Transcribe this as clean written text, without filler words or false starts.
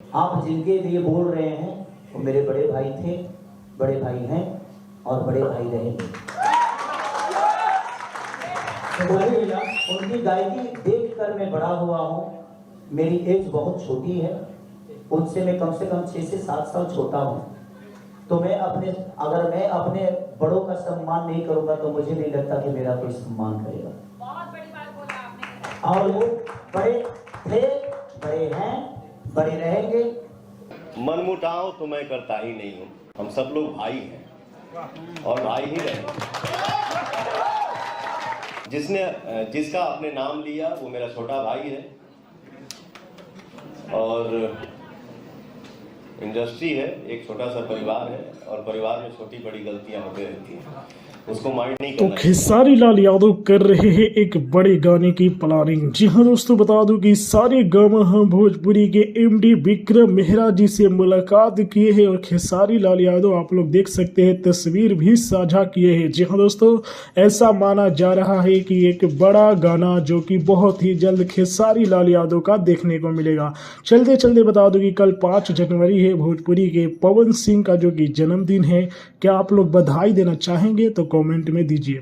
आप जिनके लिए बोल रहे हैं वो मेरे बड़े भाई थे, बड़े भाई हैं और बड़े भाई रहेंगे। उनकी गायकी देखकर मैं बड़ा हुआ हूँ। मेरी एज बहुत छोटी है, उनसे मैं कम से कम 6 से 7 साल छोटा हूँ। तो अगर मैं अपने बड़ों का सम्मान नहीं करूँगा तो मुझे नहीं लगता कि मेरा कोई सम्मान करेगा। बहुत बड़ी बात बोला आपने। और वो बड़े थे, बड़े हैं, बड़े रहेंगे। मनमुटाव तो मैं करता ही नहीं हूँ। हम सब लोग भाई हैं और भाई ही रहेंगे। जिसका आपने नाम लिया वो मेरा छोटा भाई है और इंडस्ट्री है, एक छोटा सा परिवार है और परिवार में छोटी बड़ी गलतियां होती रहती हैं, उसको माइंड नहीं करना। तो खेसारी लाल यादव कर रहे हैं एक बड़े गाने की प्लानिंग। जी हाँ दोस्तों, बता दूं कि सारे गामा हम भोजपुरी के एमडी विक्रम मेहरा जी से मुलाकात किए हैं और खेसारी लाल यादव आप लोग देख सकते हैं तस्वीर भी साझा किए हैं। जी हाँ दोस्तों, ऐसा माना जा रहा है कि एक बड़ा गाना जो कि बहुत ही जल्द खेसारी लाल यादव का देखने को मिलेगा। चलते चलते बता दूं कि कल 5 जनवरी है, भोजपुरी के पवन सिंह का जो कि जन्मदिन है। क्या आप लोग बधाई देना चाहेंगे तो कमेंट में दीजिए।